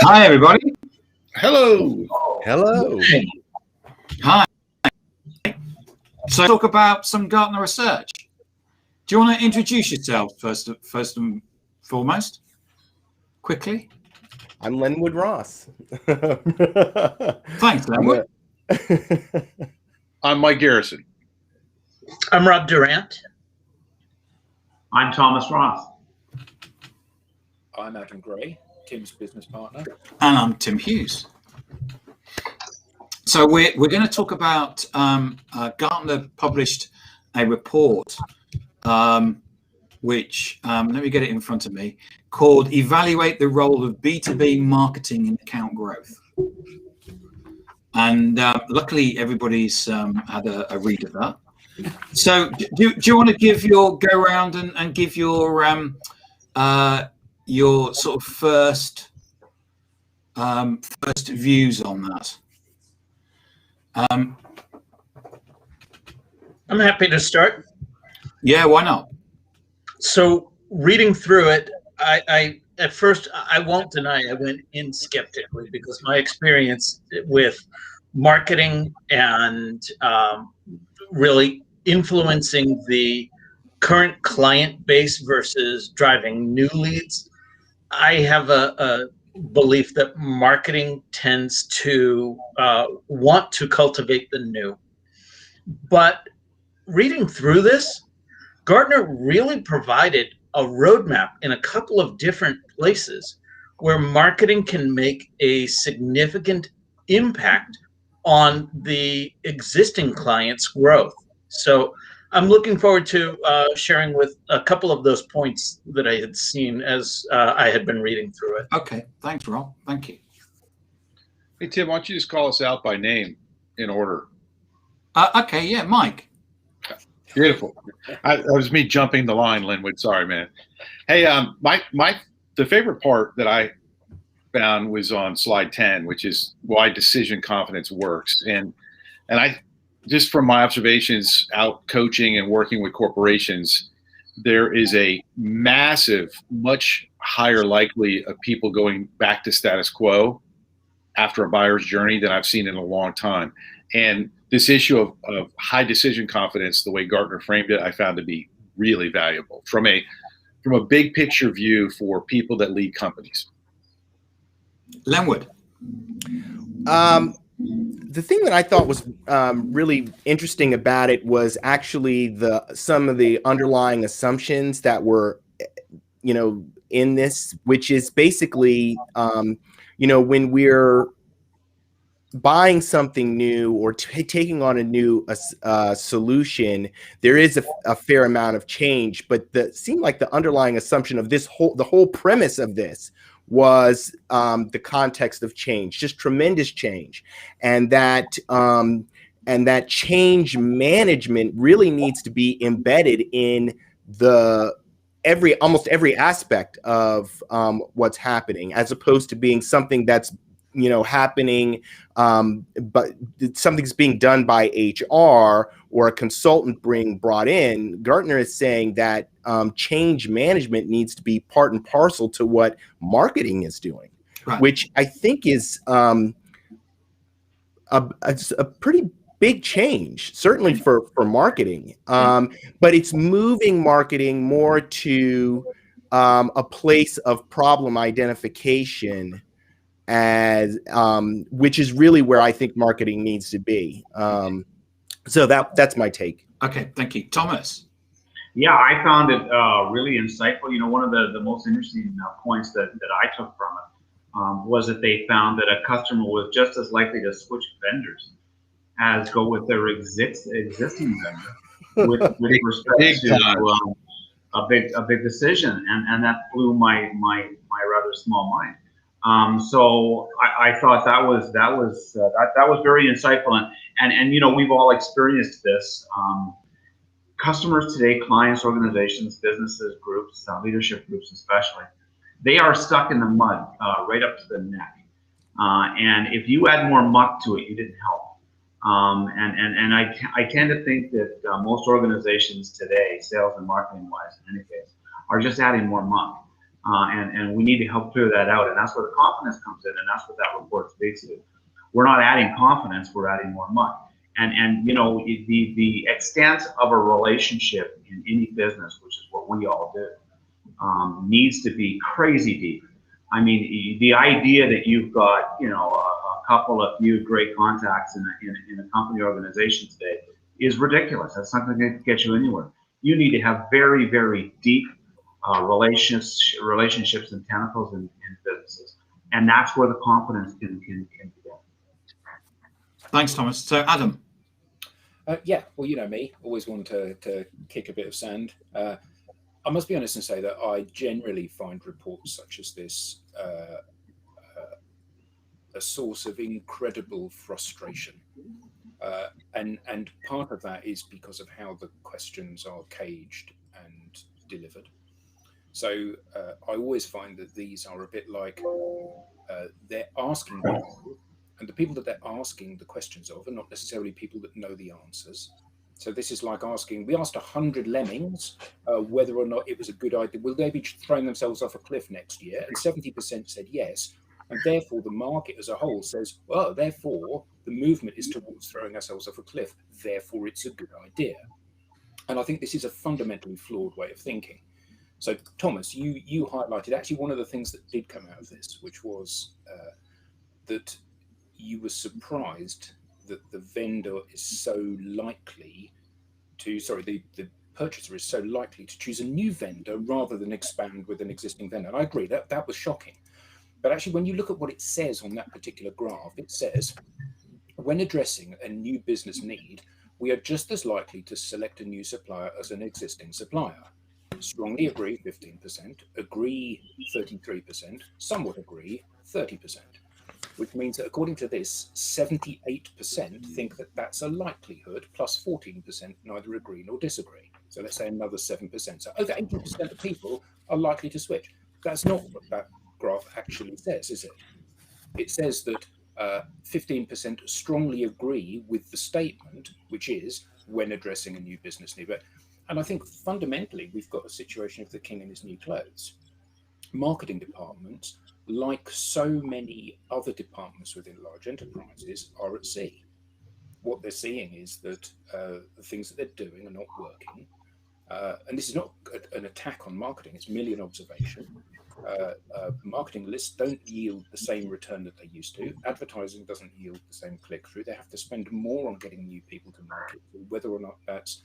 Hi, everybody. Hello. Hello. Hi. So talk about some Gartner research. Do you want to introduce yourself first and foremost? Quickly. I'm Linwood Ross. Thanks, Linwood. I'm Mike Garrison. I'm Rob Durant. I'm Thomas Ross. I'm Adam Gray, Tim's business partner. And I'm Tim Hughes. So we're going to talk about Gartner published a report, which, let me get it in front of me, called Evaluate the Role of B2B Marketing in Account Growth. And luckily, everybody's had a read of that. So do you want to give your go around and give your sort of first views on that? I'm happy to start. Yeah, why not? So reading through it, I at first, I won't deny I went in skeptically because my experience with marketing and really influencing the current client base versus driving new leads, I have a belief that marketing tends to want to cultivate the new. But reading through this, Gartner really provided a roadmap in a couple of different places where marketing can make a significant impact on the existing client's growth. So I'm looking forward to sharing with a couple of those points that I had seen as I had been reading through it. Okay, thanks, Rob. Thank you. Hey, Tim, why don't you just call us out by name in order? Okay, yeah, Mike. Beautiful. That was me jumping the line, Linwood. Sorry, man. Hey, the favorite part that I found was on slide 10, which is why decision confidence works. And I just from my observations out coaching and working with corporations, there is a massive, much higher likely of people going back to status quo after a buyer's journey than I've seen in a long time. And this issue of high decision confidence, the way Gartner framed it, I found to be really valuable from a big picture view for people that lead companies. Linwood. The thing that I thought was really interesting about it was actually some of the underlying assumptions that were, in this, which is basically, when we're buying something new or taking on a new solution, there is a fair amount of change. But it seemed like the underlying assumption of the whole premise of this was the context of change, just tremendous change, and that change management really needs to be embedded in almost every aspect of what's happening, as opposed to being something that's happening, but something's being done by HR or a consultant being brought in. Gartner is saying that change management needs to be part and parcel to what marketing is doing, right, which I think is a pretty big change, certainly for marketing. But it's moving marketing more to a place of problem identification, as which is really where I think marketing needs to be. So that's my take. Okay, thank you. Thomas. Yeah, I found it really insightful. One of the most interesting points that I took from it was that they found that a customer was just as likely to switch vendors as go with their existing vendor with respect to a big decision, and that blew my rather small mind. So I thought that was very insightful, and we've all experienced this. Customers today, clients, organizations, businesses, groups, leadership groups especially, they are stuck in the mud right up to the neck. And if you add more muck to it, you didn't help. And I tend to think that most organizations today, sales and marketing wise in any case, are just adding more muck. and we need to help clear that out. And that's where the confidence comes in, and that's what that report speaks to. We're not adding confidence, we're adding more money. And you know, the extent of a relationship in any business, which is what we all do, needs to be crazy deep. I mean, the idea that you've got, you know, a couple of few great contacts in a company organization today is ridiculous. That's not going to get you anywhere. You need to have very, very deep relationships and tentacles in businesses, and that's where the confidence can begin. Thanks, Thomas. So, Adam. Yeah, well, you know me, always want to kick a bit of sand. I must be honest and say that I generally find reports such as this a source of incredible frustration. And part of that is because of how the questions are caged and delivered. So I always find that these are a bit like they're asking people, and the people that they're asking the questions of are not necessarily people that know the answers. So this is like asking, we asked 100 lemmings whether or not it was a good idea. Will they be throwing themselves off a cliff next year? And 70% said yes. And therefore the market as a whole says, well, therefore the movement is towards throwing ourselves off a cliff. Therefore it's a good idea. And I think this is a fundamentally flawed way of thinking. So Thomas, you highlighted actually one of the things that did come out of this, which was that you were surprised that the vendor is so likely to, the purchaser is so likely to choose a new vendor rather than expand with an existing vendor. And I agree, that was shocking. But actually, when you look at what it says on that particular graph, it says, when addressing a new business need, we are just as likely to select a new supplier as an existing supplier. Strongly agree, 15%, agree, 33%, somewhat agree, 30%. Which means that according to this, 78% think that that's a likelihood, plus 14% neither agree nor disagree. So let's say another 7%. So over 80% of people are likely to switch. That's not what that graph actually says, is it? It says that 15% strongly agree with the statement, which is when addressing a new business need. And I think fundamentally, we've got a situation of the king in his new clothes. Marketing departments, like so many other departments within large enterprises, are at sea. What they're seeing is that the things that they're doing are not working. And this is not an attack on marketing, it's merely an observation. Marketing lists don't yield the same return that they used to. Advertising doesn't yield the same click-through. They have to spend more on getting new people to market, whether or not that's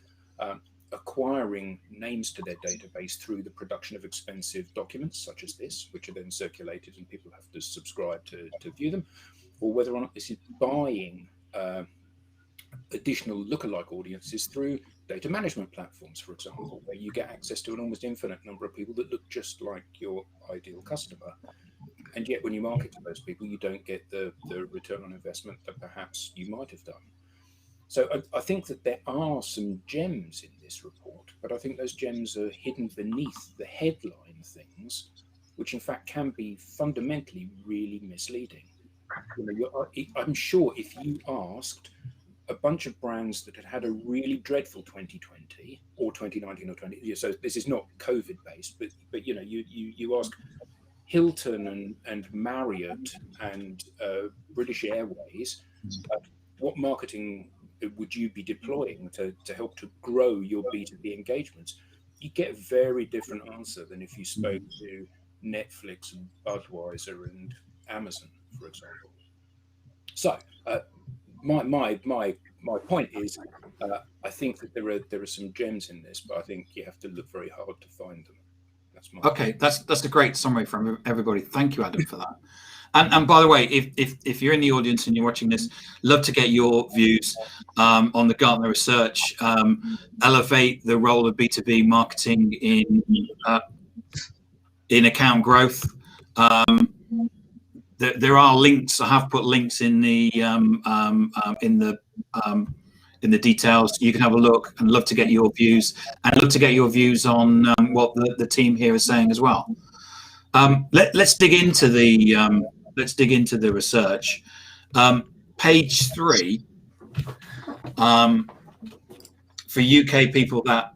acquiring names to their database through the production of expensive documents such as this, which are then circulated and people have to subscribe to view them, or whether or not this is buying additional lookalike audiences through data management platforms, for example, where you get access to an almost infinite number of people that look just like your ideal customer. And yet when you market to those people, you don't get the return on investment that perhaps you might have done. So I think that there are some gems in this report, but I think those gems are hidden beneath the headline things, which in fact can be fundamentally really misleading. You know, I'm sure if you asked a bunch of brands that had had a really dreadful 2020 or 2019 or 20, so this is not COVID based, but you know, you ask Hilton and Marriott and British Airways, what marketing would you be deploying to help to grow your B2B engagements? You get a very different answer than if you spoke to Netflix and Budweiser and Amazon, for example. So my point is, I think that there are some gems in this, but I think you have to look very hard to find them. That's my okay. That's a great summary from everybody. Thank you, Adam, for that. And by the way, if you're in the audience and you're watching this, love to get your views on the Gartner research. Elevate the role of B2B marketing in account growth. There are links. I have put links in the details. You can have a look, and love to get your views, and love to get your views on what the team here is saying as well. Let's dig into the research. Page 3 for UK people that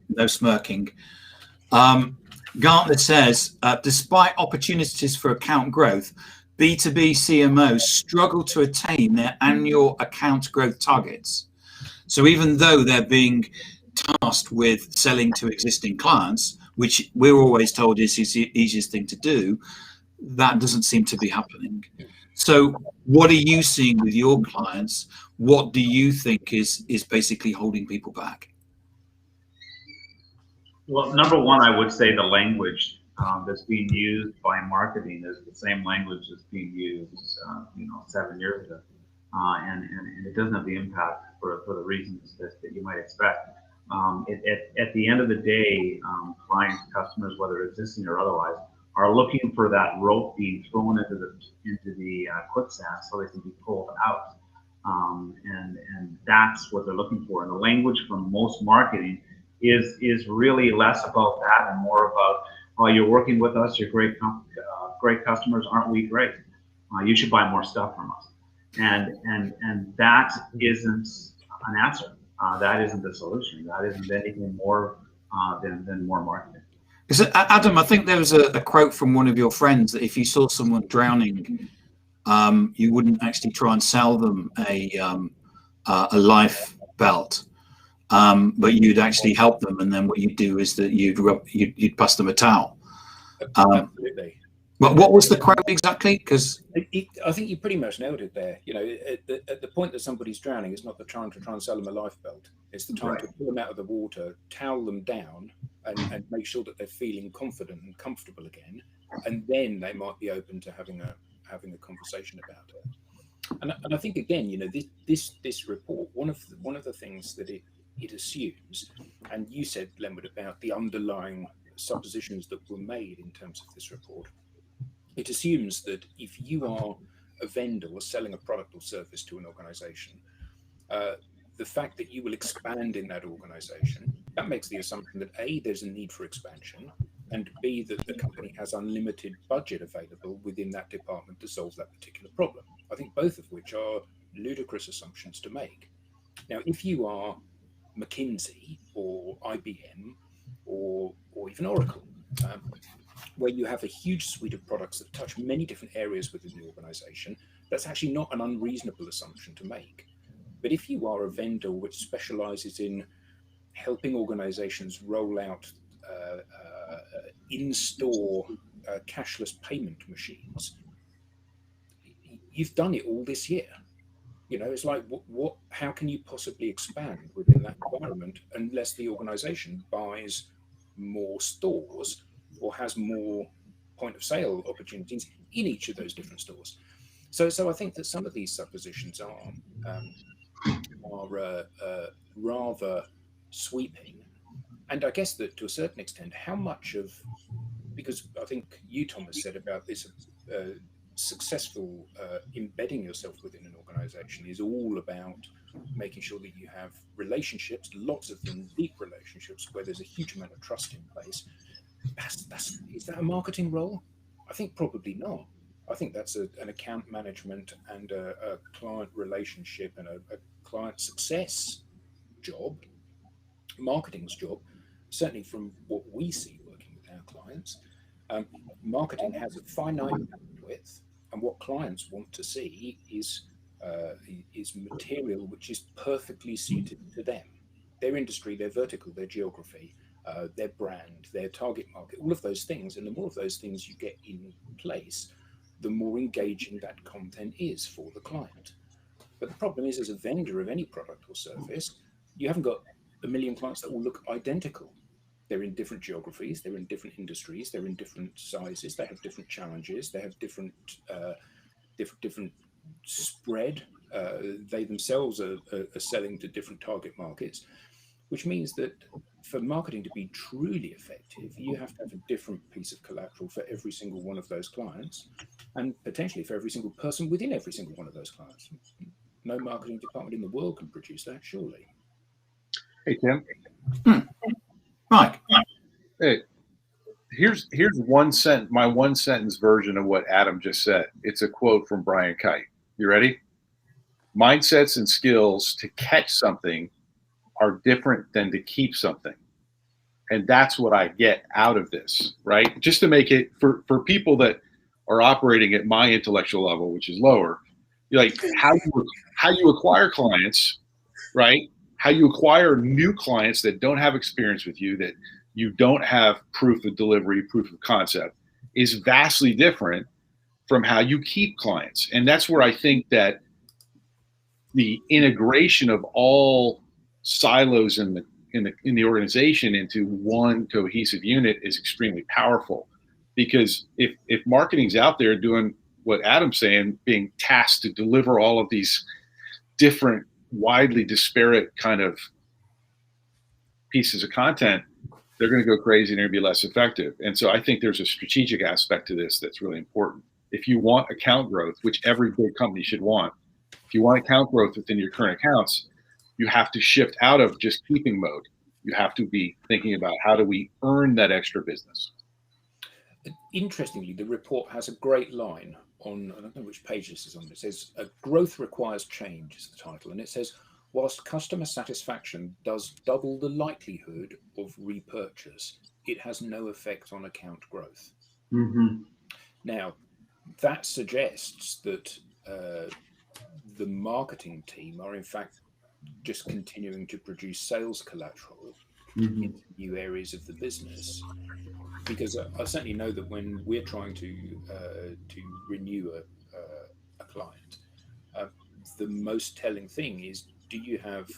no smirking. Gartner says, despite opportunities for account growth, B2B CMOs struggle to attain their annual account growth targets. So even though they're being tasked with selling to existing clients, which we're always told is the easiest thing to do, that doesn't seem to be happening. So what are you seeing with your clients? What do you think is basically holding people back? Well, number one, I would say the language that's being used by marketing is the same language that's being used, 7 years ago, and it doesn't have the impact for the reasons that you might expect. At the end of the day, clients, customers, whether existing or otherwise, are looking for that rope being thrown into the quicksand so they can be pulled out, and that's what they're looking for. And the language from most marketing is really less about that and more about, oh, you're working with us, you're great customers, aren't we great? You should buy more stuff from us. And that isn't an answer. That isn't the solution. That isn't anything more than more marketing. Adam, I think there was a quote from one of your friends that if you saw someone drowning, you wouldn't actually try and sell them a life belt. But you'd actually help them, and then what you'd do is that you'd pass them a towel. Absolutely. But what was the quote exactly? Because I think you pretty much nailed it there. At the point that somebody's drowning, it's not the time to try and sell them a life belt. It's the time to pull them out of the water, towel them down, and make sure that they're feeling confident and comfortable again, and then they might be open to having a conversation about it. And I think again, this report, one of the things that it assumes, and you said, Lenwood, about the underlying suppositions that were made in terms of this report. It assumes that if you are a vendor or selling a product or service to an organization, the fact that you will expand in that organization, that makes the assumption that A, there's a need for expansion, and B, that the company has unlimited budget available within that department to solve that particular problem. I think both of which are ludicrous assumptions to make. Now, if you are McKinsey or IBM or even Oracle, where you have a huge suite of products that touch many different areas within the organization, that's actually not an unreasonable assumption to make. But if you are a vendor which specializes in helping organizations roll out in-store cashless payment machines, you've done it all this year. It's like, how can you possibly expand within that environment unless the organization buys more stores or has more point of sale opportunities in each of those different stores? So I think that some of these suppositions are rather sweeping. And I guess that to a certain extent, how much of, because I think you, Thomas, said about this successful embedding yourself within an organization is all about making sure that you have relationships, lots of them, deep relationships where there's a huge amount of trust in place. Is that a marketing role? I think probably not. I think that's an account management and a client relationship and a client success job, marketing's job, certainly from what we see working with our clients. Marketing has a finite bandwidth, and what clients want to see is material which is perfectly suited to them, their industry, their vertical, their geography, their brand, their target market, all of those things. And the more of those things you get in place, the more engaging that content is for the client. But the problem is, as a vendor of any product or service, you haven't got a million clients that all look identical. They're in different geographies, they're in different industries, they're in different sizes, they have different challenges, they have different spread. They themselves are selling to different target markets, which means that for marketing to be truly effective, you have to have a different piece of collateral for every single one of those clients, and potentially for every single person within every single one of those clients. No marketing department in the world can produce that, surely. Hey, Tim. Mike. Hey, here's my one sentence version of what Adam just said. It's a quote from Brian Kite. You ready? Mindsets and skills to catch something are different than to keep something. And that's what I get out of this, right? Just to make it for people that are operating at my intellectual level, which is lower, like how you acquire clients, right? How you acquire new clients that don't have experience with you, that you don't have proof of delivery, proof of concept, is vastly different from how you keep clients. And that's where I think that the integration of all silos in the organization into one cohesive unit is extremely powerful. Because if marketing's out there doing what Adam's saying, being tasked to deliver all of these different, widely disparate kind of pieces of content, they're going to go crazy and they're going to be less effective. And so I think there's a strategic aspect to this that's really important. If you want account growth, which every big company should want, if you want account growth within your current accounts, you have to shift out of just keeping mode. You have to be thinking about how do we earn that extra business. Interestingly, the report has a great line on, I don't know which page this is on, it says, growth requires change is the title. And it says, whilst customer satisfaction does double the likelihood of repurchase, it has no effect on account growth. Mm-hmm. Now, that suggests that the marketing team are in fact just continuing to produce sales collateral in new areas of the business. Because I certainly know that when we're trying to renew a client, the most telling thing is, do you have,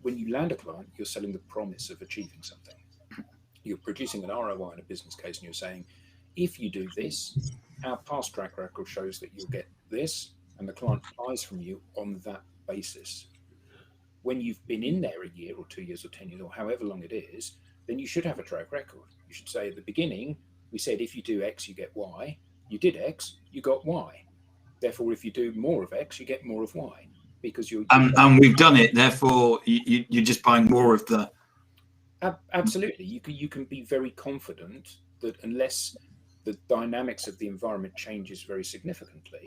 when you land a client, you're selling the promise of achieving something. You're producing an ROI in a business case, and you're saying, if you do this, our past track record shows that you'll get this, and the client buys from you on that basis. When you've been in there a year or 2 years or 10 years or however long it is, then you should have a track record. You should say at the beginning, we said if you do X, you get Y. You did X, you got Y. Therefore, if you do more of X, you get more of Y, because you're. And we've done it. Therefore, you're just buying more of the. Absolutely, you can be very confident that unless the dynamics of the environment changes very significantly,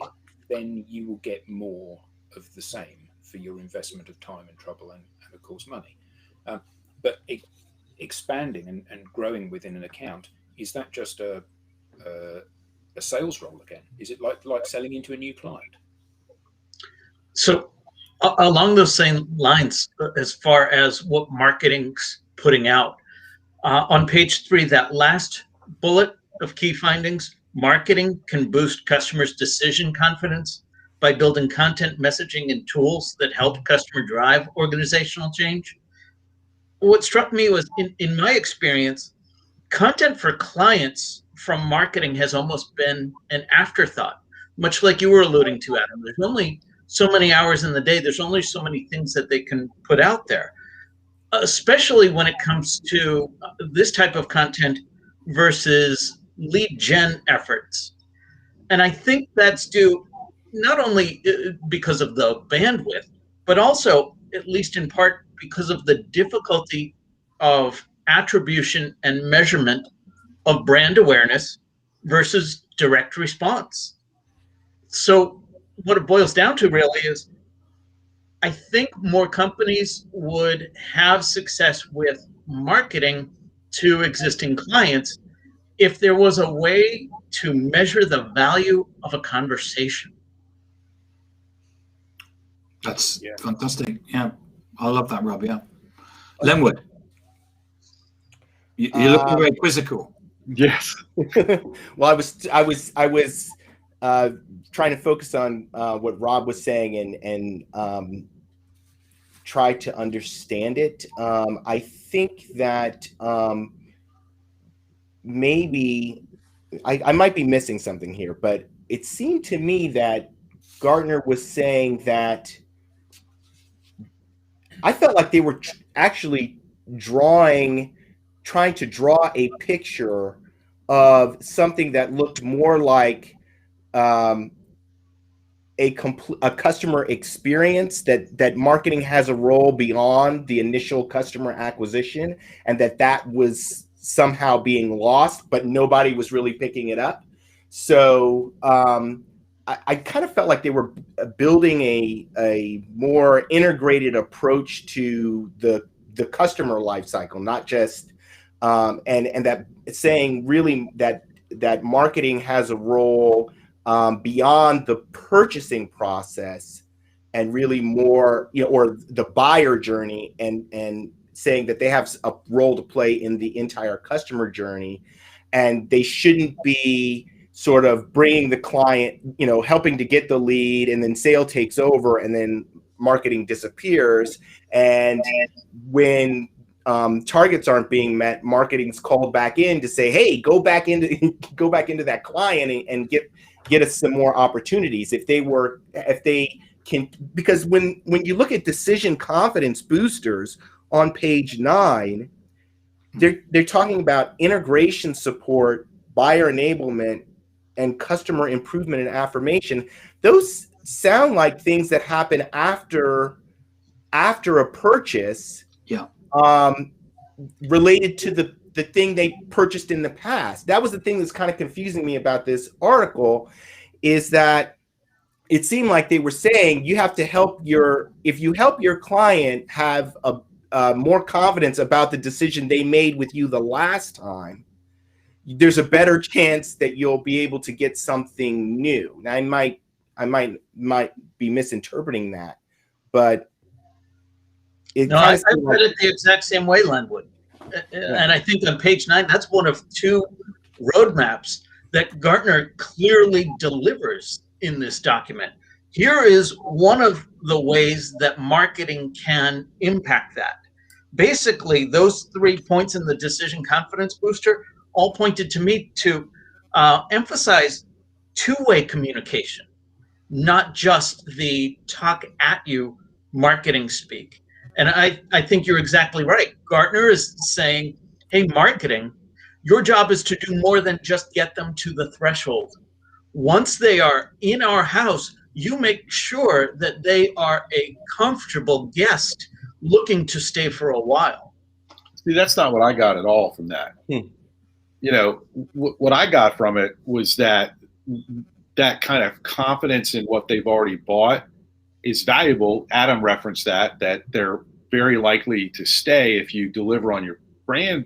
then you will get more of the same for your investment of time and trouble and of course money. But expanding and growing within an account, is that just a sales role again? Is it like selling into a new client? So along those same lines, as far as what marketing's putting out, on page 3, that last bullet of key findings, marketing can boost customers' decision confidence by building content, messaging, and tools that help customer drive organizational change. What struck me was, in my experience, content for clients from marketing has almost been an afterthought, much like you were alluding to, Adam. There's only so many hours in the day. There's only so many things that they can put out there, especially when it comes to this type of content versus lead gen efforts. And I think that's due not only because of the bandwidth, but also, at least in part, because of the difficulty of attribution and measurement of brand awareness versus direct response. So what it boils down to really is, I think more companies would have success with marketing to existing clients if there was a way to measure the value of a conversation. That's fantastic. Yeah, I love that, Rob. Yeah, Lenwood, you're looking very quizzical. Yes. Well, I was trying to focus on what Rob was saying and try to understand it. I think that maybe I might be missing something here, but it seemed to me that Gartner was saying that I felt like they were actually trying to draw a picture of something that looked more like a customer experience, that marketing has a role beyond the initial customer acquisition, and that was somehow being lost, but nobody was really picking it up. So I kind of felt like they were building a more integrated approach to the customer life cycle, not just and that saying really that marketing has a role beyond the purchasing process and really more, or the buyer journey, and saying that they have a role to play in the entire customer journey, and they shouldn't be sort of bringing the client, helping to get the lead, and then sale takes over, and then marketing disappears. And when targets aren't being met, marketing's called back in to say, hey, go back into that client and get us some more opportunities. If they can, because when you look at decision confidence boosters on page 9, they're talking about integration support, buyer enablement, and customer improvement and affirmation. Those sound like things that happen after a purchase. Yeah. Related to the thing they purchased in the past. That was the thing that's kind of confusing me about this article, is that it seemed like they were saying you have to if you help your client have a more confidence about the decision they made with you the last time, there's a better chance that you'll be able to get something new. Now, I might be misinterpreting that, but I read it the exact same way, Lenwood. And I think on page 9, that's one of 2 roadmaps that Gartner clearly delivers in this document. Here is one of the ways that marketing can impact that. Basically, those 3 points in the decision confidence booster all pointed to me to emphasize two-way communication, not just the talk at you marketing speak. And I think you're exactly right. Gartner is saying, hey, marketing, your job is to do more than just get them to the threshold. Once they are in our house, you make sure that they are a comfortable guest looking to stay for a while. See, that's not what I got at all from that. What I got from it was that kind of confidence in what they've already bought is valuable. Adam referenced that they're very likely to stay if you deliver on your brand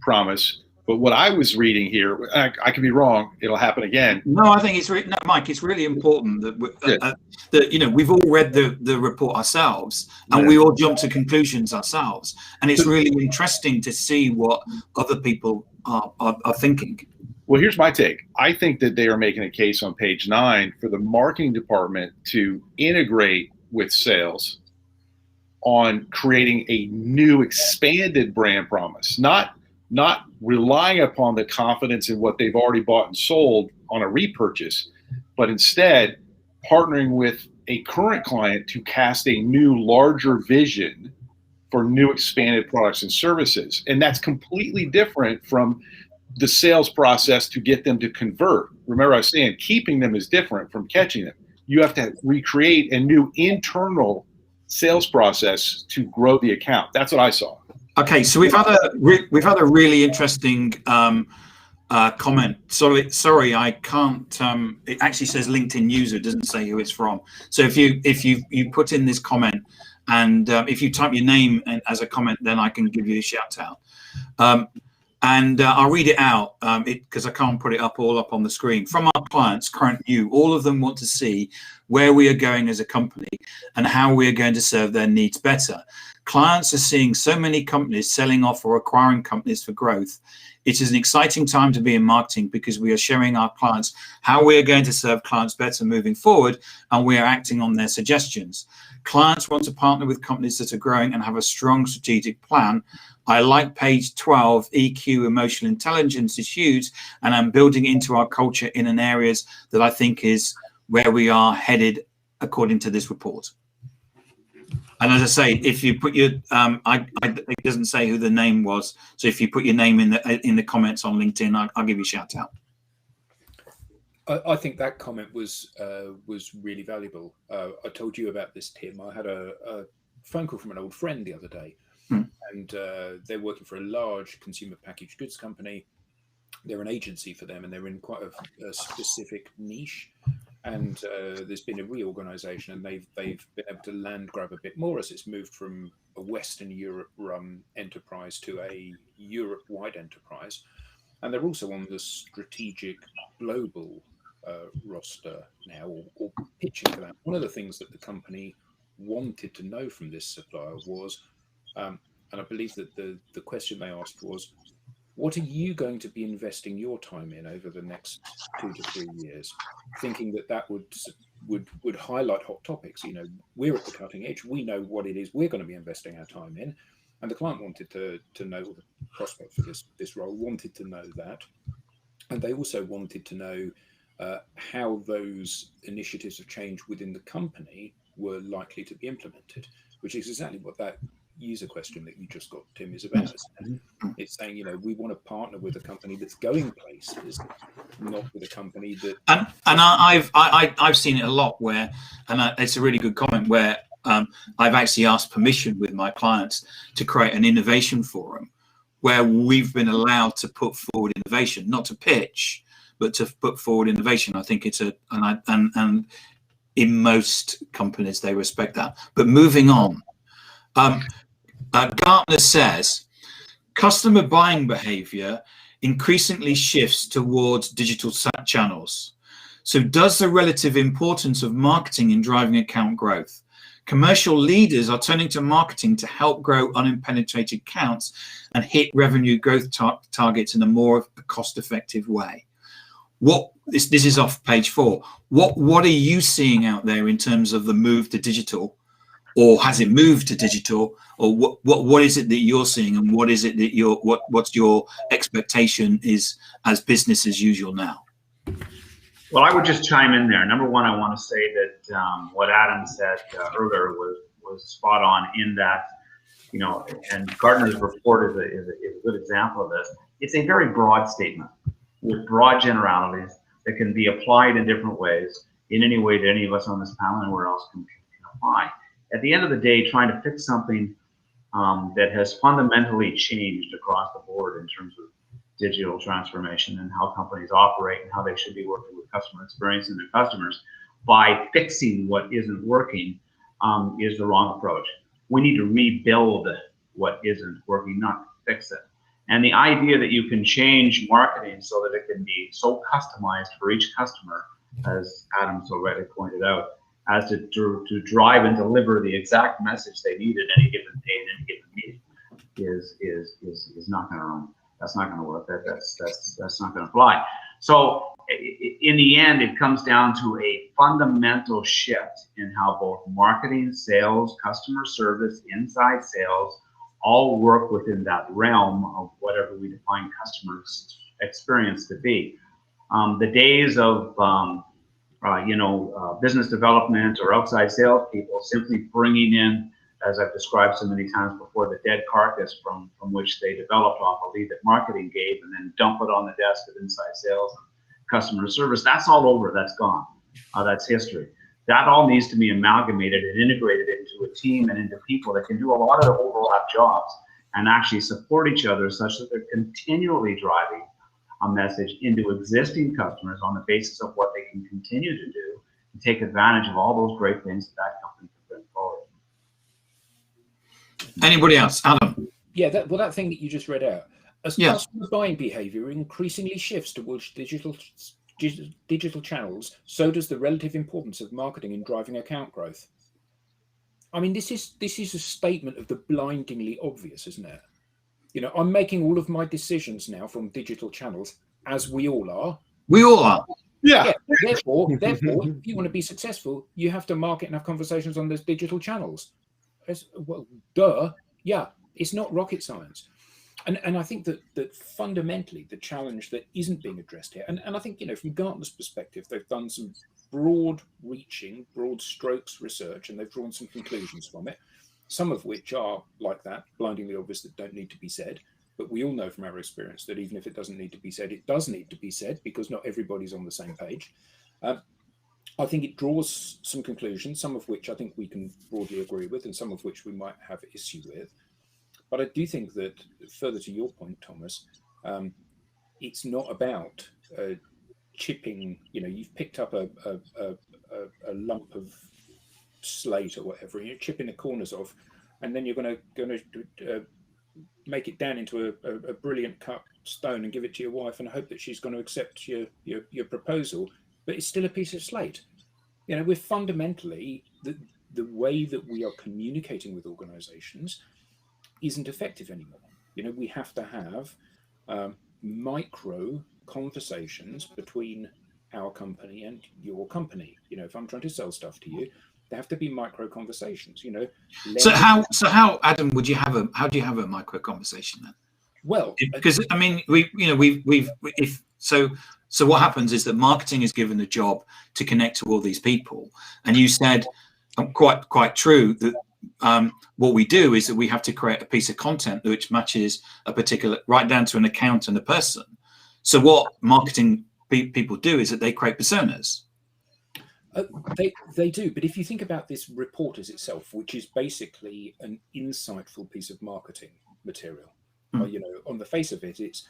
promise. But what I was reading here, I could be wrong. It'll happen again. No, I think Mike. It's really important that we've all read the report ourselves, and we all jump to conclusions ourselves. And it's really interesting to see what other people are thinking. Well, here's my take. I think that they are making a case on page 9 for the marketing department to integrate with sales on creating a new expanded brand promise, not relying upon the confidence in what they've already bought and sold on a repurchase, but instead partnering with a current client to cast a new, larger vision for new expanded products and services. And that's completely different from the sales process to get them to convert. Remember, I was saying keeping them is different from catching them. You have to recreate a new internal sales process to grow the account. That's what I saw. Okay, so we've had a really interesting comment. Sorry, I can't. It actually says LinkedIn user. It doesn't say who it's from. So if you put in this comment, and if you type your name as a comment, then I can give you a shout out. And I'll read it out because I can't put it all up on the screen. From our clients, current new, all of them want to see where we are going as a company and how we are going to serve their needs better. Clients are seeing so many companies selling off or acquiring companies for growth. It is an exciting time to be in marketing because we are showing our clients how we are going to serve clients better moving forward, and we are acting on their suggestions. Clients want to partner with companies that are growing and have a strong strategic plan. I like page 12, EQ, emotional intelligence is huge, and I'm building into our culture in an areas that I think is where we are headed according to this report. And as I say, if you put your, it doesn't say who the name was. So if you put your name in the comments on LinkedIn, I'll give you a shout out. I think that comment was really valuable. I told you about this, Tim. I had a phone call from an old friend the other day, and they're working for a large consumer packaged goods company. They're an agency for them, and they're in quite a specific niche. And there's been a reorganization, and they've been able to land grab a bit more as it's moved from Western Europe run enterprise to a Europe-wide enterprise. And they're also on the strategic global roster now, or pitching for that. One of the things that the company wanted to know from this supplier was, and I believe that the question they asked was, what are you going to be investing your time in over the next 2 to 3 years? Thinking that would highlight hot topics. You know, we're at the cutting edge. We know what it is we're going to be investing our time in, and the client wanted to know, or the prospect for this role wanted to know that, and they also wanted to know how those initiatives of change within the company were likely to be implemented, which is exactly what that user question that you just got, Tim, is about. It's saying, you know, we want to partner with a company that's going places, not with a company that. And I've seen it a lot where, and it's a really good comment where I've actually asked permission with my clients to create an innovation forum where we've been allowed to put forward innovation, not to pitch, but to put forward innovation. I think it's and in most companies they respect that. But moving on, Gartner says customer buying behavior increasingly shifts towards digital channels. So does the relative importance of marketing in driving account growth? Commercial leaders are turning to marketing to help grow unpenetrated accounts and hit revenue growth targets in a more cost-effective way. This is off page 4. What are you seeing out there in terms of the move to digital, or has it moved to digital, or what is it that you're seeing, and what is it that what's your expectation is as business as usual now? Well, I would just chime in there. Number one, I want to say that what Adam said earlier was spot on in that, you know, and Gartner's report is a good example of this. It's a very broad statement with broad generalities that can be applied in different ways, in any way that any of us on this panel and where else can apply. At the end of the day, trying to fix something that has fundamentally changed across the board in terms of digital transformation and how companies operate and how they should be working with customer experience and their customers by fixing what isn't working is the wrong approach. We need to rebuild what isn't working, not fix it. And the idea that you can change marketing so that it can be so customized for each customer, as Adam so rightly pointed out, as to drive and deliver the exact message they need at any given day in any given meeting is not going to run. That's not going to work. That's not going to fly. So in the end, it comes down to a fundamental shift in how both marketing, sales, customer service, inside sales, all work within that realm of whatever we define customer experience to be. The days of business development or outside sales people simply bringing in, as I've described so many times before, the dead carcass from which they developed off a lead that marketing gave and then dump it on the desk of inside sales and customer service. That's all over. That's gone. That's history. That all needs to be amalgamated and integrated into a team and into people that can do a lot of the overlap jobs and actually support each other such that they're continually driving a message into existing customers on the basis of what they can continue to do and take advantage of all those great things that company can bring forward. Anybody else? Adam? Yeah, that thing that you just read out. As customer buying behavior increasingly shifts towards digital channels, so does the relative importance of marketing in driving account growth. I mean, this is a statement of the blindingly obvious, isn't it? You know, I'm making all of my decisions now from digital channels, as we all are. We all are. Yeah. Therefore, if you want to be successful, you have to market and have conversations on those digital channels. Well, duh. Yeah, it's not rocket science. And I think that fundamentally the challenge that isn't being addressed here, and I think, you know, from Gartner's perspective, they've done some broad strokes research, and they've drawn some conclusions from it, some of which are like that, blindingly obvious, that don't need to be said. But we all know from our experience that even if it doesn't need to be said, it does need to be said because not everybody's on the same page. I think it draws some conclusions, some of which I think we can broadly agree with, and some of which we might have issue with. But I do think that, further to your point, Thomas, it's not about chipping. You know, you've picked up a lump of slate or whatever, and you're chipping the corners off and then you're going to make it down into a brilliant cut stone and give it to your wife and hope that she's going to accept your proposal, but it's still a piece of slate. You know, we're fundamentally the way that we are communicating with organizations isn't effective anymore. You know, we have to have micro conversations between our company and your company. You know, if I'm trying to sell stuff to you, there have to be micro conversations. You know, so how Adam, do you have a micro conversation then? Well, because I mean, so what happens is that marketing is given the job to connect to all these people, and you said quite true that what we do is that we have to create a piece of content which matches a particular, right down to an account and a person. So what marketing people do is that they create personas. They do, but if you think about this report as itself, which is basically an insightful piece of marketing material, you know, on the face of it, it's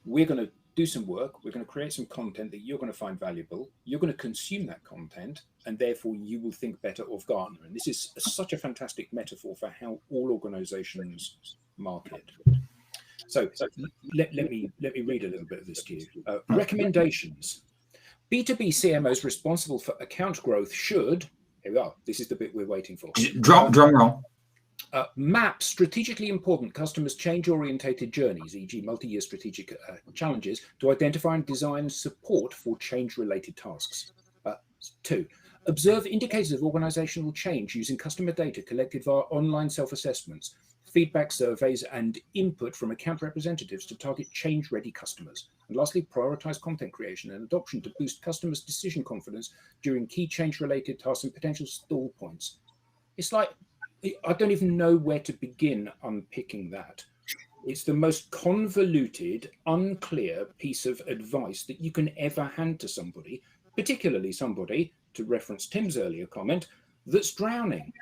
we're going to do some work, we're going to create some content that you're going to find valuable, you're going to consume that content, and therefore you will think better of Gartner. And this is such a fantastic metaphor for how all organizations market. So let me read a little bit of this to you. Recommendations. B2B CMOs responsible for account growth should, here we are, this is the bit we're waiting for. Drum roll. Map strategically important customers' change-orientated journeys, e.g. multi-year strategic challenges, to identify and design support for change-related tasks. 2, observe indicators of organizational change using customer data collected via online self-assessments, feedback surveys, and input from account representatives to target change-ready customers. And lastly, prioritize content creation and adoption to boost customers' decision confidence during key change-related tasks and potential stall points. It's like, I don't even know where to begin unpicking that. It's the most convoluted, unclear piece of advice that you can ever hand to somebody, particularly somebody, to reference Tim's earlier comment, that's drowning.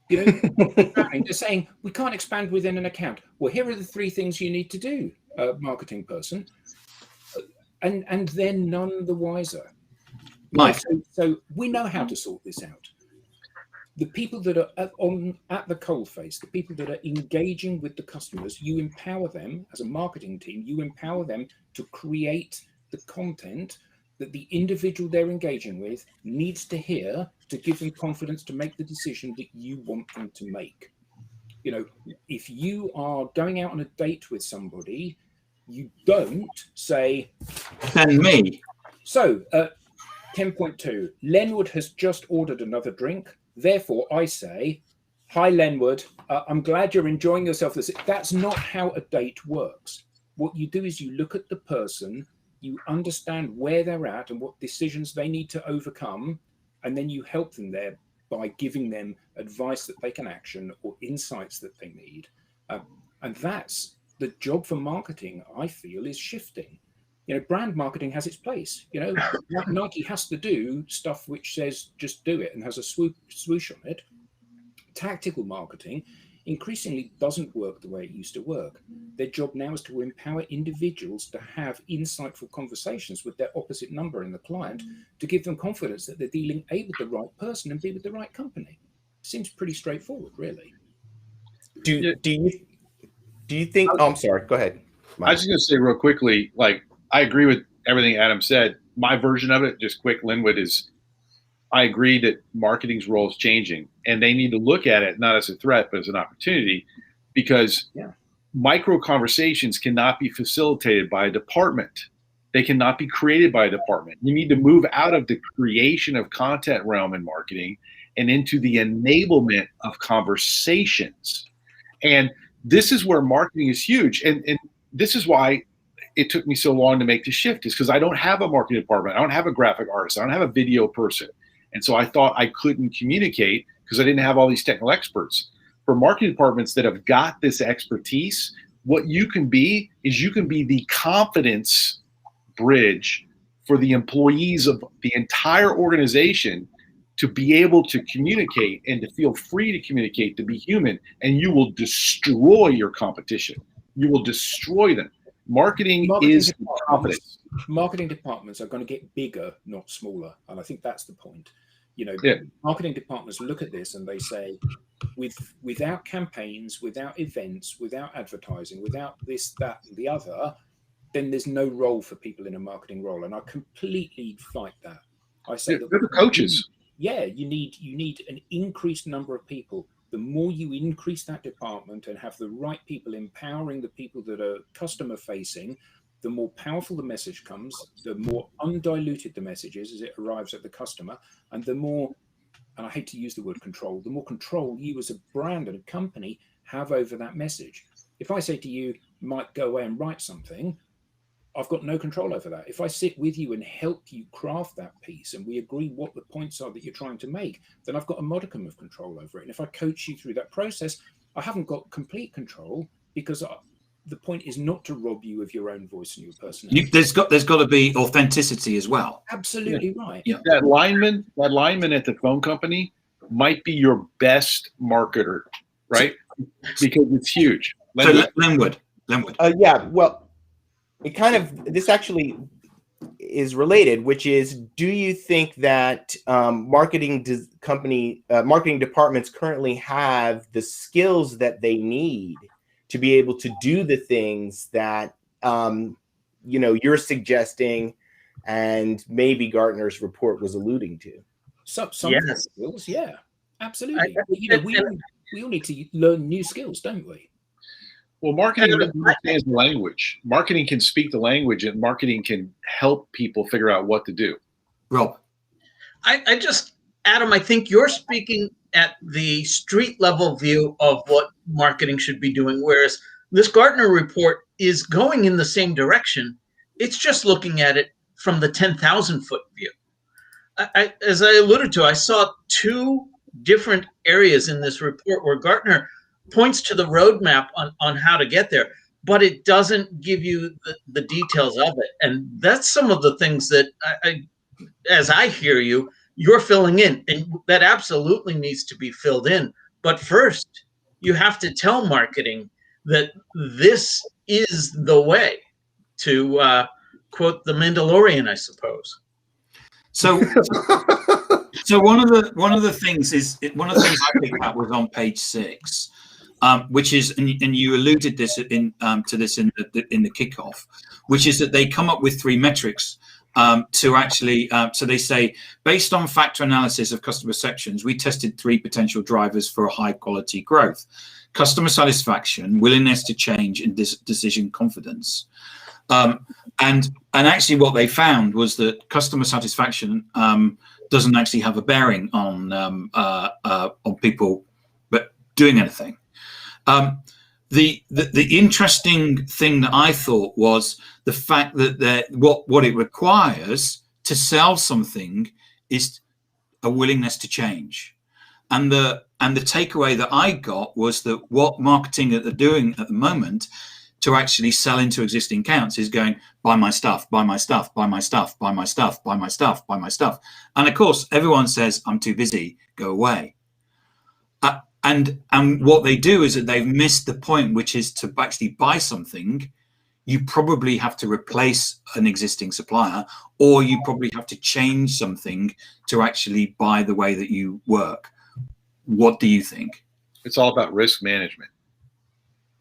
You know, they're saying, we can't expand within an account. Well, here are the 3 things you need to do, marketing person. And they're none the wiser. Mike. So we know how to sort this out. The people that are at the coalface, the people that are engaging with the customers, you empower them as a marketing team, you empower them to create the content that the individual they're engaging with needs to hear to give them confidence to make the decision that you want them to make. You know, if you are going out on a date with somebody, you don't say, "Send me." So, 10.2, Lenwood has just ordered another drink. Therefore, I say, hi, Lenwood, I'm glad you're enjoying yourself. That's not how a date works. What you do is you look at the person, you understand where they're at and what decisions they need to overcome, and then you help them there by giving them advice that they can action or insights that they need. And that's the job for marketing, I feel, is shifting. You know, brand marketing has its place. You know, Nike has to do stuff which says just do it and has a swoosh on it. Tactical marketing increasingly doesn't work the way it used to work. Their job now is to empower individuals to have insightful conversations with their opposite number in the client to give them confidence that they're dealing A, with the right person, and B, with the right company. Seems pretty straightforward, really. Do you think? Oh, I'm sorry. Go ahead, Mike. I was just going to say real quickly, like, I agree with everything Adam said. My version of it, just quick, Linwood, is I agree that marketing's role is changing, and they need to look at it not as a threat, but as an opportunity, because micro conversations cannot be facilitated by a department. They cannot be created by a department. You need to move out of the creation of content realm in marketing and into the enablement of conversations. And this is where marketing is huge. And this is why it took me so long to make the shift, is because I don't have a marketing department. I don't have a graphic artist. I don't have a video person. And so I thought I couldn't communicate because I didn't have all these technical experts. For marketing departments that have got this expertise, what you can be is you can be the confidence bridge for the employees of the entire organization to be able to communicate and to feel free to communicate, to be human, and you will destroy your competition. You will destroy them. Marketing is confidence. Marketing departments are going to get bigger, not smaller. And I think that's the point. Marketing departments look at this and they say, without campaigns, without events, without advertising, without this, that, and the other, then there's no role for people in a marketing role. And I completely fight that. I say that they're the coaches. You need an increased number of people. The more you increase that department and have the right people empowering the people that are customer facing, the more powerful the message comes, the more undiluted the message is as it arrives at the customer, and the more, and I hate to use the word control, the more control you as a brand and a company have over that message. If I say to you, Mike, go away and write something, I've got no control over that. If I sit with you and help you craft that piece and we agree what the points are that you're trying to make, then I've got a modicum of control over it. And if I coach you through that process, I haven't got complete control, because the point is not to rob you of your own voice and your personality. There's got to be authenticity as well. Absolutely right. Yeah. That lineman at the phone company might be your best marketer, right? Because it's huge. Lenwood. Yeah, well, this actually is related, which is, do you think that marketing departments currently have the skills that they need to be able to do the things that you're suggesting, and maybe Gartner's report was alluding to? Some skills, yeah, absolutely. We all need to learn new skills, don't we? Well, marketing understands the language. Marketing can speak the language, and marketing can help people figure out what to do. Rob, Adam, I think you're speaking at the street level view of what marketing should be doing, whereas this Gartner report is going in the same direction. It's just looking at it from the 10,000 foot view. As I alluded to, I saw two different areas in this report where Gartner points to the roadmap on how to get there, but it doesn't give you the details of it. And that's some of the things that, as I hear you, you're filling in, and that absolutely needs to be filled in. But first, you have to tell marketing that this is the way, to quote the Mandalorian, I suppose. So one of the things I picked up was on page 6. Which is, and you alluded this to this in the kickoff, which is that they come up with 3 metrics to actually. So they say, based on factor analysis of customer sections, we tested 3 potential drivers for high quality growth: customer satisfaction, willingness to change, and decision confidence. And actually, what they found was that customer satisfaction doesn't actually have a bearing on people but doing anything. The interesting thing that I thought was the fact that what it requires to sell something is a willingness to change, and the takeaway that I got was that what marketing that they're doing at the moment to actually sell into existing accounts is going, buy my stuff, buy my stuff, buy my stuff, buy my stuff, buy my stuff, buy my stuff, and of course everyone says, I'm too busy, go away. And what they do is that they've missed the point, which is to actually buy something, you probably have to replace an existing supplier, or you probably have to change something to actually buy the way that you work. What do you think? It's all about risk management,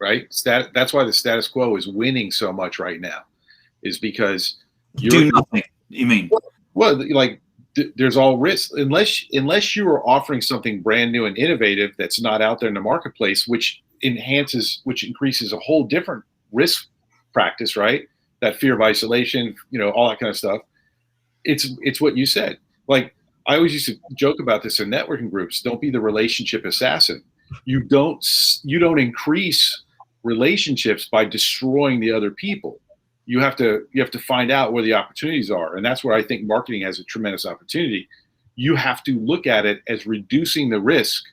right? That's why the status quo is winning so much right now, is because you do nothing. You mean? Well, like, there's all risk unless you are offering something brand new and innovative that's not out there in the marketplace, which increases a whole different risk practice, right? That fear of isolation, all that kind of stuff. It's what you said. Like, I always used to joke about this in networking groups. Don't be the relationship assassin. You don't increase relationships by destroying the other people. You have to find out where the opportunities are, and that's where I think marketing has a tremendous opportunity. You have to look at it as reducing the risk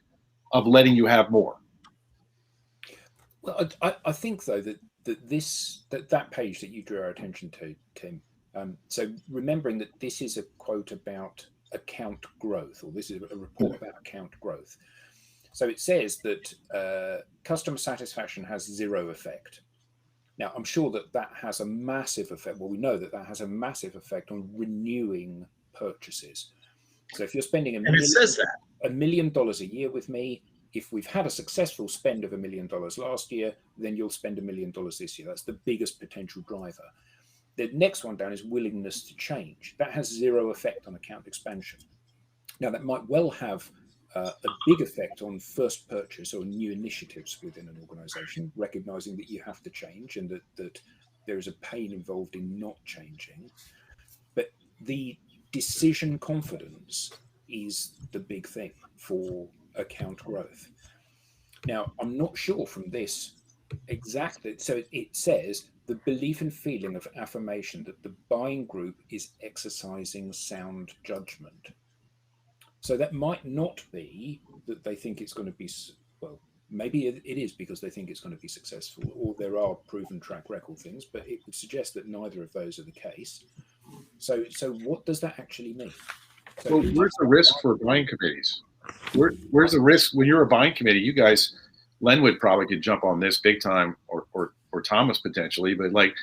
of letting you have more. Well, I think though that page that you drew our attention to, Tim. So remembering that this is a quote about account growth, or this is a report about account growth. So it says that customer satisfaction has 0 effect. Now, I'm sure that has a massive effect. Well, we know that has a massive effect on renewing purchases. So if you're spending And it says that. $1 million a year with me, if we've had a successful spend of $1 million last year, then you'll spend $1 million this year. That's the biggest potential driver. The next one down is willingness to change. That has zero effect on account expansion. Now, that might well have a big effect on first purchase or new initiatives within an organization, recognizing that you have to change and that there is a pain involved in not changing. But the decision confidence is the big thing for account growth. Now, I'm not sure from this exactly. So it says the belief and feeling of affirmation that the buying group is exercising sound judgment. So that might not be that they think it's going to be, well, maybe it is because they think it's going to be successful, or there are proven track record things, but it would suggest that neither of those are the case. So what does that actually mean? So well, where's the risk for buying committees? Where's the risk when you're a buying committee? You guys, Lenwood probably could jump on this big time, or Thomas potentially, but like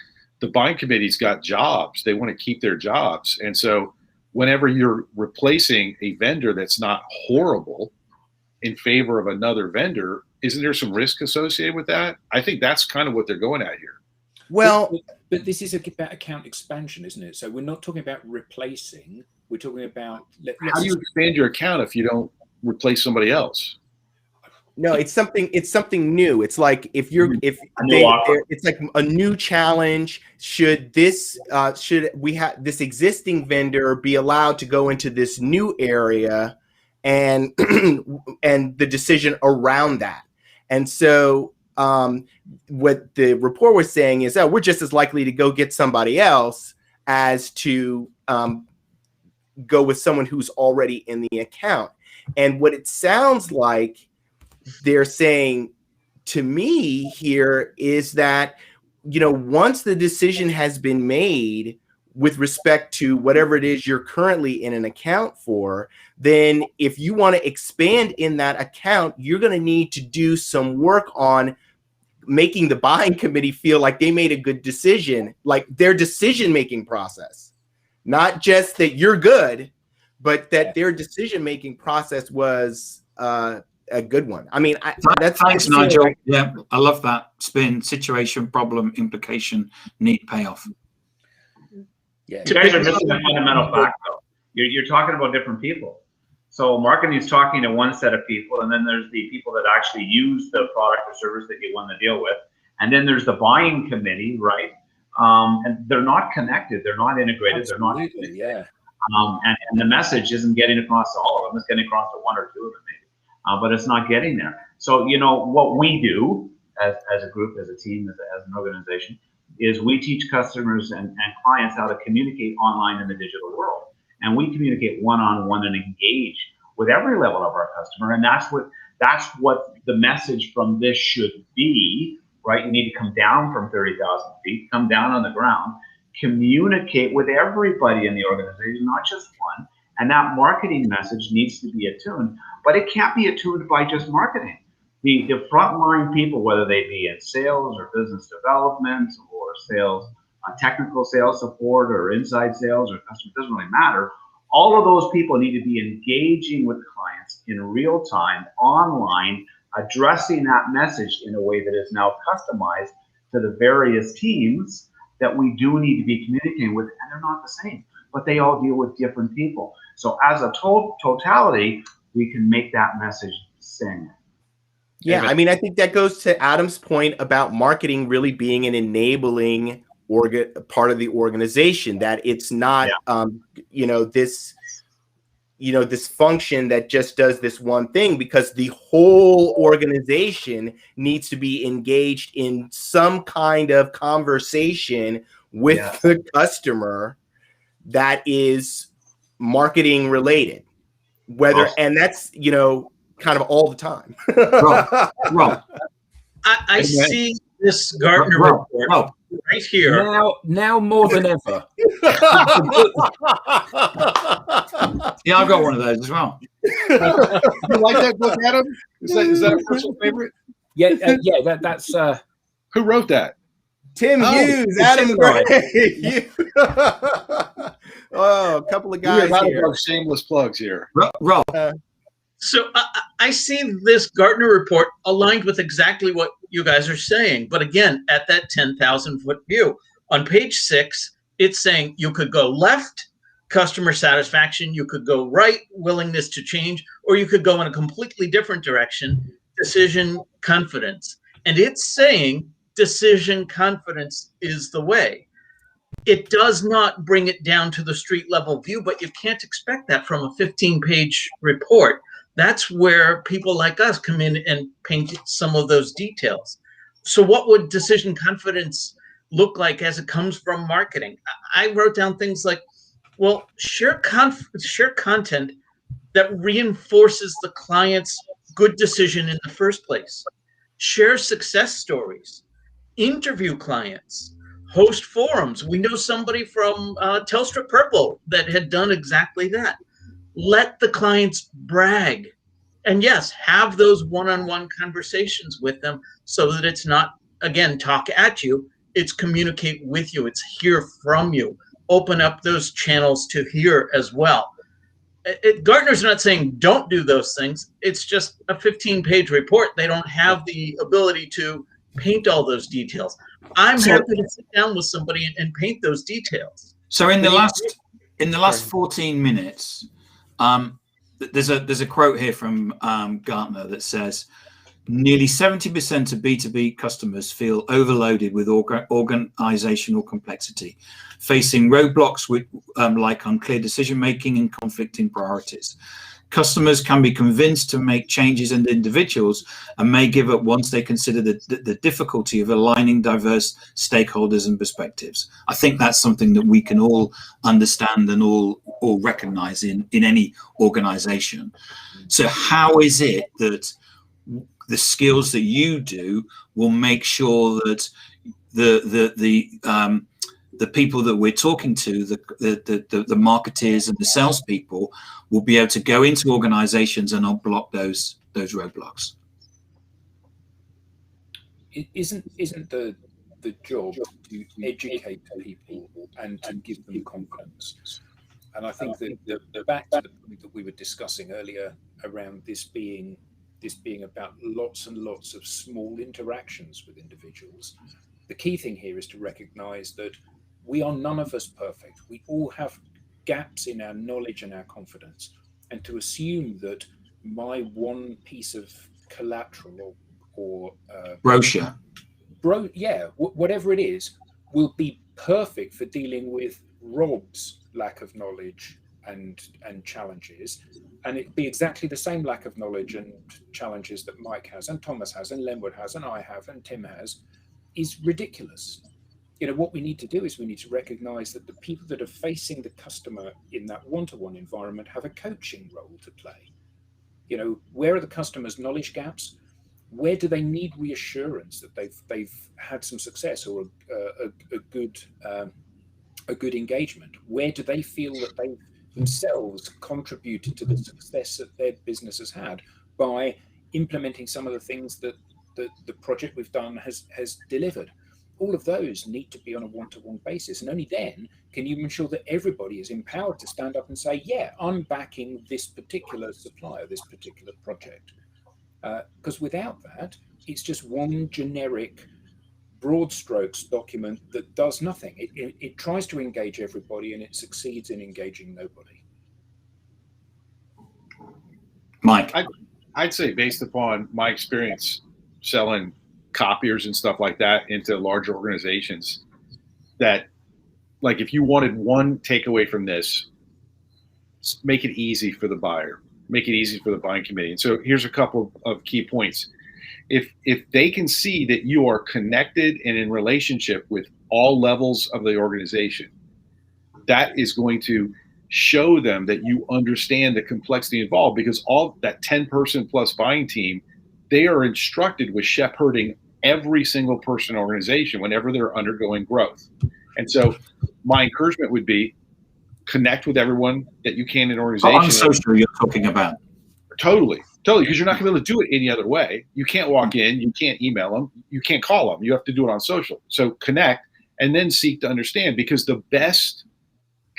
the buying committee's got jobs. They want to keep their jobs. And so whenever you're replacing a vendor that's not horrible in favor of another vendor, isn't there some risk associated with that? I think that's kind of what they're going at here. Well, but this is about account expansion, isn't it? So we're not talking about replacing. We're talking about how do you expand your account if you don't replace somebody else? no, it's something new. It's like it's like a new challenge. Should we have this existing vendor be allowed to go into this new area, and and the decision around that? And so what the report was saying is, we're just as likely to go get somebody else as to go with someone who's already in the account. And what it sounds like they're saying to me here is that, once the decision has been made with respect to whatever it is you're currently in an account for, then if you want to expand in that account, you're going to need to do some work on making the buying committee feel like they made a good decision, like their decision-making process, not just that you're good, but that their decision-making process was a good one. I mean, thanks, Nigel. Like, yeah, I love that spin: situation, problem, implication, need, payoff. Yeah, you guys are missing a fundamental fact, though. You're talking about different people. So marketing is talking to one set of people, and then there's the people that actually use the product or service that you won the deal with, and then there's the buying committee, right? And they're not connected, they're not integrated, Absolutely, they're not. Yeah. And the message isn't getting across to all of them. It's getting across to one or two of them, maybe, but it's not getting there. So what we do as a group, as a team, as an organization, is we teach customers and clients how to communicate online in the digital world. And we communicate one-on-one and engage with every level of our customer. And that's what the message from this should be, right? You need to come down from 30,000 feet, come down on the ground, communicate with everybody in the organization, not just one. And that marketing message needs to be attuned, but it can't be attuned by just marketing. The frontline people, whether they be in sales or business development or sales, technical sales support or inside sales or customer, doesn't really matter. All of those people need to be engaging with clients in real time, online, addressing that message in a way that is now customized to the various teams that we do need to be communicating with, and they're not the same, but they all deal with different people. So as a totality, we can make that message sing. Yeah, I mean, I think that goes to Adam's point about marketing really being an enabling part of the organization, that it's not, this function that just does this one thing, because the whole organization needs to be engaged in some kind of conversation with the customer that is marketing related, and that's, kind of all the time. Rob. I see this Gartner report right here. Now more than ever. Yeah, I've got one of those as well. You like that book, Adam? Is that a personal favorite? Yeah, that's who wrote that? Tim Hughes, Adam Gray. Oh, a couple of We are guys not here. above shameless plugs here. Rob, So I see this Gartner report aligned with exactly what you guys are saying. But again, at that 10,000 foot view, on page 6, it's saying you could go left, customer satisfaction, you could go right, willingness to change, or you could go in a completely different direction, decision confidence. And it's saying decision confidence is the way. It does not bring it down to the street level view, but you can't expect that from a 15-page report. That's where people like us come in and paint some of those details. So what would decision confidence look like as it comes from marketing? I wrote down things like, well, share content that reinforces the client's good decision in the first place. Share success stories. Interview clients. Host forums. We know somebody from Telstra Purple that had done exactly that. Let the clients brag. And yes, have those one-on-one conversations with them so that it's not, again, talk at you. It's communicate with you. It's hear from you. Open up those channels to hear as well. Gartner's not saying don't do those things. It's just a 15-page report. They don't have the ability to paint all those details. I'm happy to sit down with somebody and paint those details. So in the last 14 minutes, there's a quote here from Gartner that says nearly 70% of B2B customers feel overloaded with organizational complexity, facing roadblocks with like unclear decision making and conflicting priorities. Customers can be convinced to make changes in individuals and may give up once they consider the difficulty of aligning diverse stakeholders and perspectives. I think that's something that we can all understand and all recognize in any organization. So how is it that the skills that you do will make sure that the people that we're talking to, the marketeers and the salespeople, will be able to go into organizations and unblock those roadblocks? Isn't the job to educate people and to give them confidence? And I think that back to the point that we were discussing earlier around this being about lots and lots of small interactions with individuals. The key thing here is to recognize that we are none of us perfect. We all have gaps in our knowledge and our confidence. And to assume that my one piece of collateral or brochure, whatever it is, will be perfect for dealing with Rob's lack of knowledge and challenges, and it'd be exactly the same lack of knowledge and challenges that Mike has and Thomas has and Lenwood has and I have and Tim has, is ridiculous. What we need to do is we need to recognize that the people that are facing the customer in that one-to-one environment have a coaching role to play. Where are the customer's knowledge gaps? Where do they need reassurance that they've had some success or a good engagement? Where do they feel that they themselves contributed to the success that their business has had by implementing some of the things that the project we've done has delivered? All of those need to be on a one-to-one basis, and only then can you ensure that everybody is empowered to stand up and say, yeah, I'm backing this particular supplier, this particular project. Because without that, it's just one generic broad strokes document that does nothing. It tries to engage everybody and it succeeds in engaging nobody. Mike? I'd say, based upon my experience selling copiers and stuff like that into large organizations, that like if you wanted one takeaway from this, make it easy for the buyer, make it easy for the buying committee. And so here's a couple of key points. If they can see that you are connected and in relationship with all levels of the organization, that is going to show them that you understand the complexity involved, because all that 10-person plus buying team, they are instructed with shepherding every single person in the organization whenever they're undergoing growth. And so my encouragement would be connect with everyone that you can in an organization. On social, you're talking about. Totally, because you're not going to be able to do it any other way. You can't walk in, you can't email them, you can't call them. You have to do it on social. So connect and then seek to understand, because the best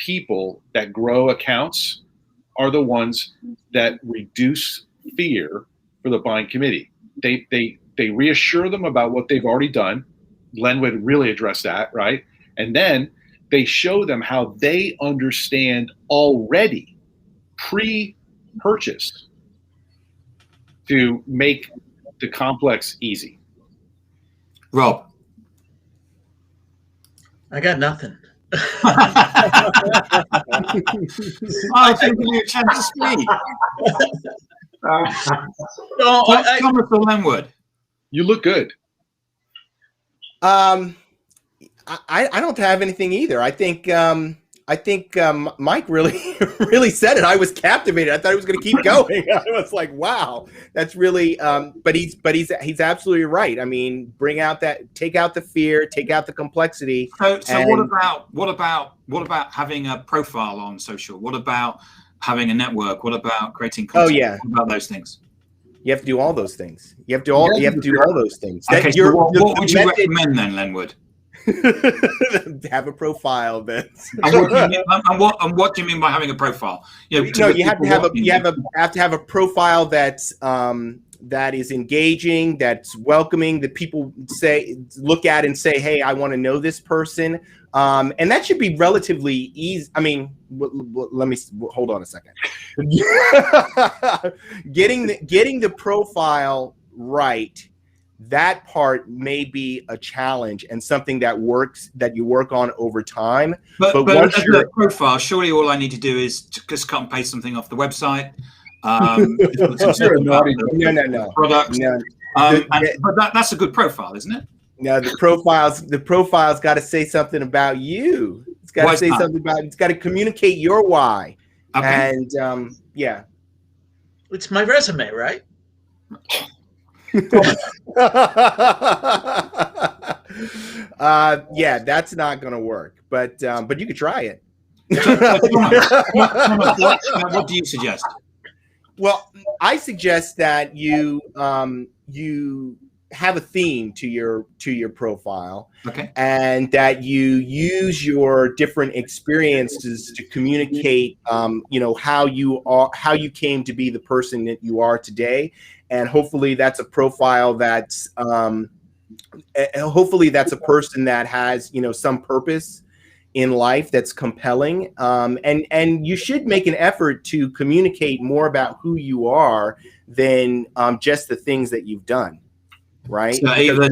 people that grow accounts are the ones that reduce fear for the buying committee. They reassure them about what they've already done. Len would really address that, right? And then they show them how they understand already pre-purchase to make the complex easy. Rob. I got nothing. I think give you a chance to speak. Thomas or Lenwood? You look good. I don't have anything either. I think Mike really really said it. I was captivated. I thought he was going to keep going. I was like, wow, that's really. But he's absolutely right. I mean, take out the fear, take out the complexity. So what about having a profile on social? What about having a network? What about creating content? Oh yeah, what about those things? You have to do all those things. You have to do all those things. Okay, so what would you recommend then, Lenwood? Have a profile that's and what do you mean by having a profile? You have to have a profile that's that is engaging, that's welcoming, that people look at and say, hey, I want to know this person. And that should be relatively easy. I mean, let me hold on a second. Getting the profile right, that part may be a challenge and something that you work on over time. But once your profile, surely all I need to do is just cut and paste something off the website. No. Products. No. But that's a good profile, isn't it? No, the profile's got to say something about you. It's got to say something about. It's got to communicate your why. Okay. And yeah, it's my resume, right? Yeah, that's not going to work. But you could try it. What do you suggest? Well, I suggest that you have a theme to your profile, okay, and that you use your different experiences to communicate, how you came to be the person that you are today, and hopefully that's a profile that's hopefully that's a person that has some purpose in life that's compelling, and you should make an effort to communicate more about who you are than just the things that you've done. Right. So a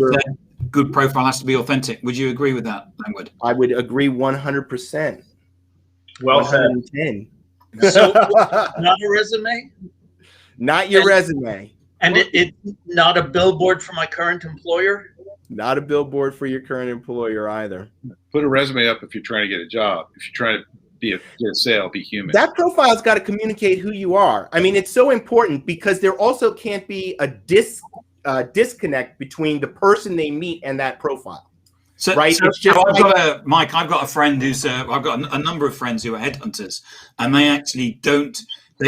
good profile has to be authentic. Would you agree with that, Lenwood? I would agree 100%. Well said. So not a resume? Not your resume. And it's not a billboard for my current employer? Not a billboard for your current employer either. Put a resume up if you're trying to get a job. If you're trying to get a sale, be human. That profile's got to communicate who you are. I mean, it's so important because there also can't be a disconnect between the person they meet and that profile. So, right? So, it's just Mike, I've got a friend who's I've got a number of friends who are headhunters, and they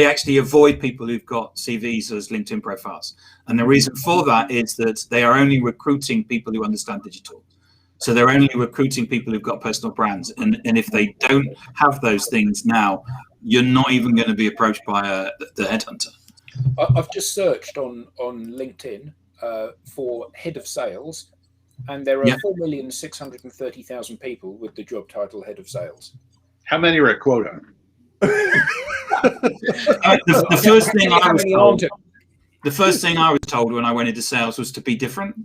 actually avoid people who've got CVs as LinkedIn profiles. And the reason for that is that they are only recruiting people who understand digital. So they're only recruiting people who've got personal brands. And if they don't have those things now, you're not even going to be approached by the headhunter. I've just searched on LinkedIn for head of sales, and there are 4,630,000 people with the job title head of sales. How many are at quota? The first thing I was told when I went into sales was to be different.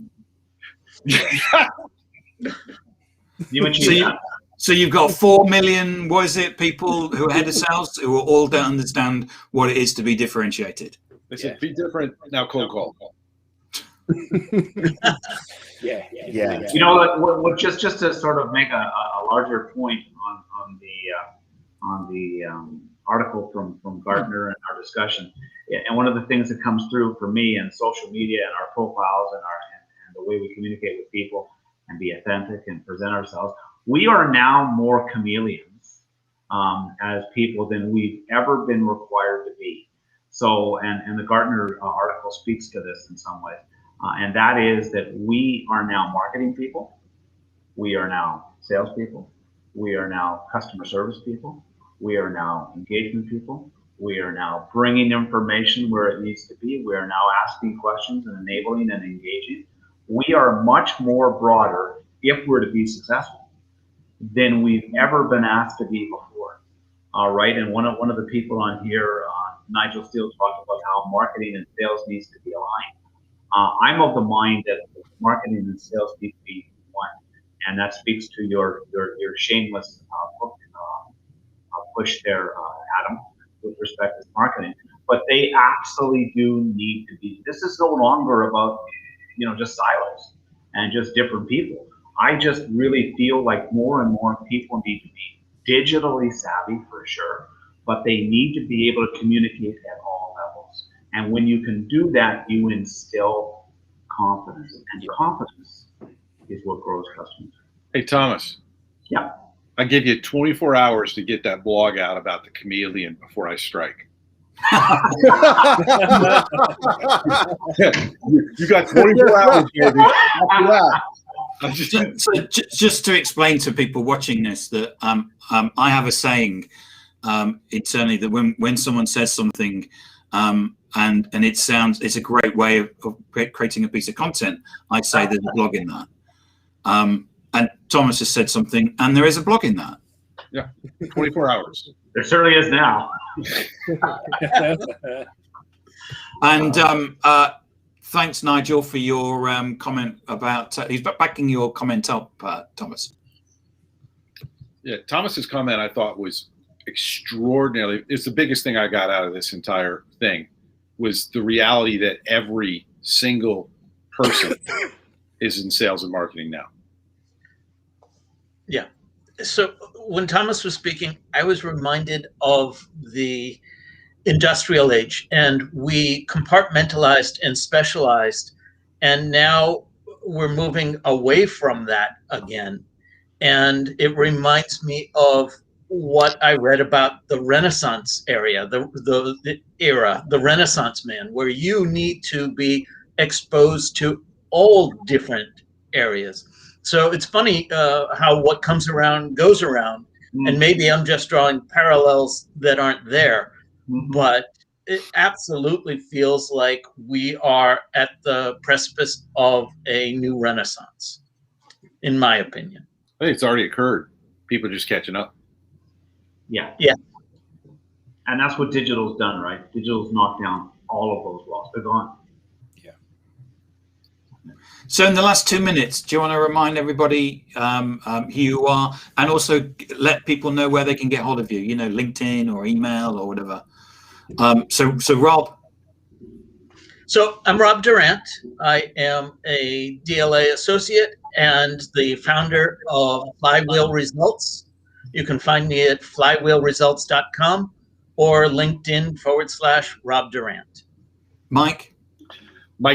So you've got 4 million, what is it, people who are head of sales who all don't understand what it is to be differentiated. They said, be different, now cold call. Yeah. You know what? Just to sort of make a larger point on the article from Gartner and our discussion, and one of the things that comes through for me and social media and our profiles and the way we communicate with people and be authentic and present ourselves, we are now more chameleons as people than we've ever been required to be. So, and the Gartner article speaks to this in some ways. And that is that we are now marketing people, we are now salespeople, We are now customer service people. We are now engagement people. We are now bringing information where it needs to be. We are now asking questions and enabling and engaging. We are much more broader, if we're to be successful, than we've ever been asked to be before. All right, and one of the people on here, Nigel Steele, talked about how marketing and sales needs to be aligned. I'm of the mind that marketing and sales need to be one, and that speaks to your shameless push there, Adam, with respect to marketing. But they absolutely do need to be. This is no longer about just silos and just different people. I just really feel like more and more people need to be digitally savvy for sure, but they need to be able to communicate at all levels. And when you can do that, you instill confidence, and confidence is what grows customers. Hey, Thomas. Yeah. I give you 24 hours to get that blog out about the chameleon before I strike. You got 24 hours, baby. After that. Just to explain to people watching this that I have a saying internally that when someone says something and it's a great way of creating a piece of content, I say there's a blog in that. And Thomas has said something, and there is a blog in that. Yeah, 24 hours. There certainly is now. And thanks, Nigel, for your comment about. He's backing your comment up, Thomas. Yeah, Thomas's comment I thought was extraordinarily. It's the biggest thing I got out of this entire thing was the reality that every single person is in sales and marketing now. Yeah. So when Thomas was speaking, I was reminded of the industrial age, and we compartmentalized and specialized, and now we're moving away from that again. And it reminds me of what I read about the Renaissance area, the era, the Renaissance man, where you need to be exposed to all different areas. So it's funny how what comes around goes around, and maybe I'm just drawing parallels that aren't there, but it absolutely feels like we are at the precipice of a new renaissance, in my opinion. I think it's already occurred. People are just catching up. Yeah. Yeah. And that's what digital's done, right? Digital's knocked down all of those walls. They're gone. So in the last 2 minutes, do you want to remind everybody who you are, and also let people know where they can get hold of you? LinkedIn or email or whatever. So Rob. So I'm Rob Durant. I am a DLA associate and the founder of Flywheel Results. You can find me at flywheelresults.com or LinkedIn/Rob Durant. Mike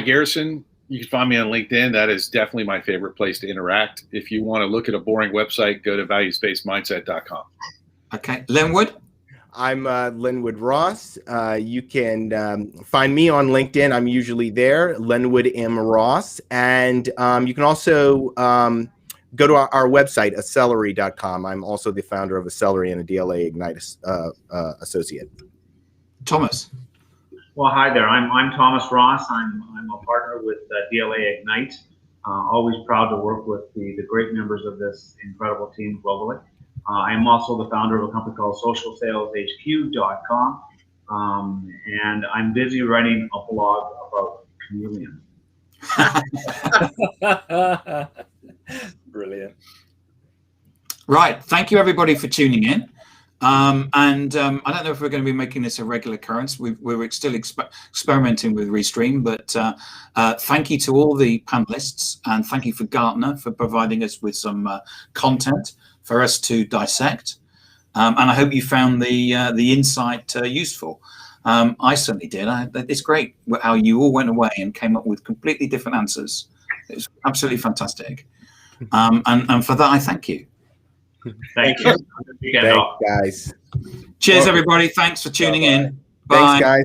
Garrison. You can find me on LinkedIn. That is definitely my favorite place to interact. If you want to look at a boring website, go to valuesbasedmindset.com. Okay. Linwood? I'm Linwood Ross. You can find me on LinkedIn. I'm usually there, Linwood M. Ross. And you can also go to our website, accelerate.com. I'm also the founder of Accelerate and a DLA Ignite associate. Thomas? Well, hi there. I'm Thomas Ross. I'm a partner with DLA Ignite. Always proud to work with the great members of this incredible team globally. I am also the founder of a company called socialsaleshq.com, and I'm busy writing a blog about chameleons. Brilliant. Right. Thank you, everybody, for tuning in. I don't know if we're going to be making this a regular occurrence. We're still experimenting with Restream, but thank you to all the panelists, and thank you for Gartner for providing us with some content for us to dissect. And I hope you found the insight useful. I certainly did. It's great how you all went away and came up with completely different answers. It was absolutely fantastic. And for that, I thank you. Thank you. Thanks, guys. Cheers, everybody. Thanks for tuning in. Bye. Thanks, guys.